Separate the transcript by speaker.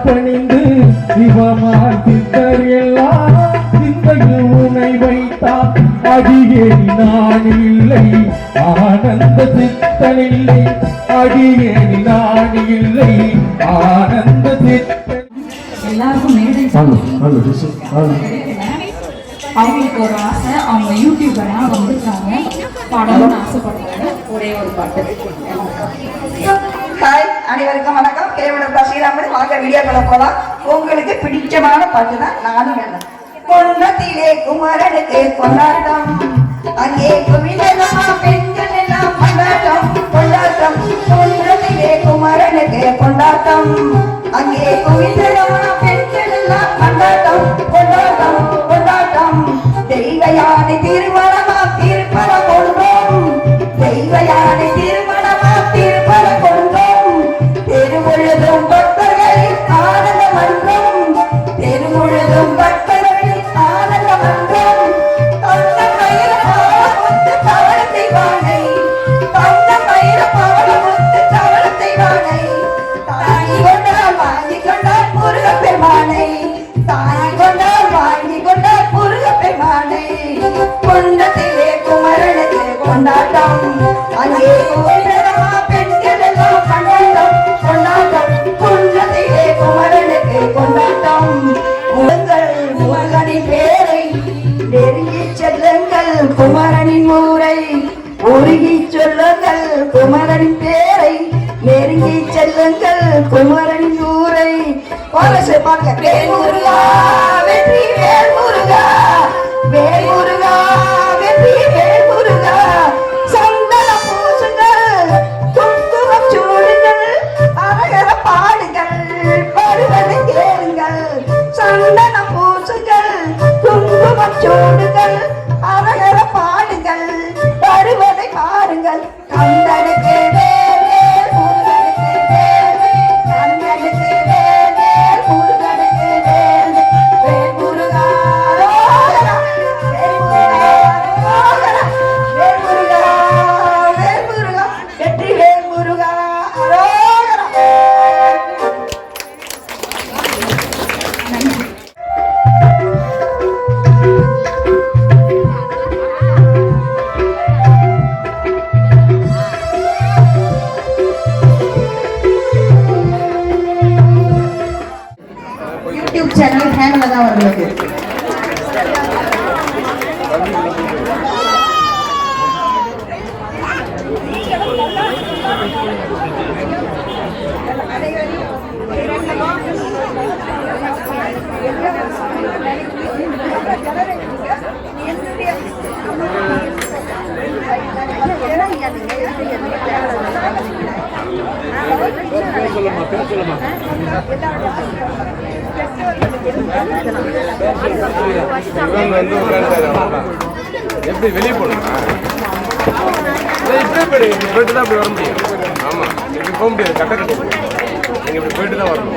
Speaker 1: பணிந்து சிவமான் சித்தர் எல்லாம் சிந்தையில் உனை வைத்தார் அடியேன் நான் இல்லை ஆனந்த சித்தனில்லை அடியேன் நான் இல்லை ஆனந்த சித்தன்
Speaker 2: எல்லாருக்கும் மேடை அவங்களுக்கு ஒரு ஆசை, அவங்க யூடியூபராக வந்திருக்காங்க, பாடணும்னு ஆசைப்படுறாங்க. ஒரே ஒரு பாட்டு.
Speaker 3: ஹாய், அனைவருக்கும் வணக்கம். கேவலம் ஸ்ரீராமன் வாங்க வீடியோக்களை போலாம். உங்களுக்கு பிடிச்சமான பாட்டு தான் நானும் வேணும். கொண்டத்திலே குமரனுக்கு கொண்டாட்டம், அங்கே குவிதமா பெண்கள் எல்லாம் கொண்டாட்டம் கொண்டாட்டம். கொண்டத்திலே குமரனுக்கு கொண்டாட்டம், அங்கே குவிதமா பெண்கள் எல்லாம் கொண்டாட்டம் கொண்டாட்டம் கொண்டாட்டம். தெய்வயானை திருமணமா திருப்பல கொண்டோம், தெய்வயானை திருமணமா திருப்பல கொண்டோம். தெருமுழுதும் பக்தர்களின் ஆனந்த மன்றம், தெருமுழுதும் பக்தர்களின் ஆனந்த மன்றம். தந்த மயிர பாவமுத்து தவளத்தை வானை, தந்த மயிர பாவமுத்து தவளத்தை வானை. தாங்கி கொண்டால் வாங்கி கொண்டால் முருகப் பெருமானை, தாங்கி கொண்டால் வாங்கி கொண்டால் முருகப் பெருமானை. கொண்டத்திலே குமரனுக்கு கொண்டாட்டம், அங்கே கோவிலமா பெண்கள் எல்லாம் கொண்டாட்டம் கொண்டாட்டம். கொண்டத்திலே குமரனுக்கு கொண்டாட்டம். உங்கள் முருகனின் பேரை நெருங்கி செல்லுங்கள், குமரனின் ஊரை உருகி சொல்லுங்கள். குமரனின் பேரை நெருங்கி செல்லுங்கள், குமரனின் ஊரை. பாலசை பாருங்க. வேல் முருகா வெற்றி வேல் முருகா, வேல் முருகா வெற்றி வேல் முருகா. சந்தன பூசுங்கள், குங்குமம் சூடுங்கள், அரகர பாடுங்கள், பருவதை கேளுங்கள். சந்தன பூசுங்கள், குங்குமம் சூடுங்கள், அரகர பாடுங்கள், பருவதை பாருங்கள். கந்தனுக்கு வேல் வேல் முருகனுக்கு வேல் வேல், கந்தனுக்கு வேல் வேல் முருகனுக்கு வேல் வேல் முருகா ரோகரா, வேல் முருகா ரோகரா, வேல் முருகா வேல் முருகா வெற்றி வேல் முருகா ரோகரா. யூடியூப் சேனல் ஹேண்ட்ல தான் வருது.
Speaker 4: எப்படி வெளியே போகணும்? இப்படியே போயிட்டு தான் அப்படி வர முடியும். ஆமா, இப்படி போக முடியாது. கட்ட கட்டி நீங்க இப்படி போயிட்டு தான் வரணும்.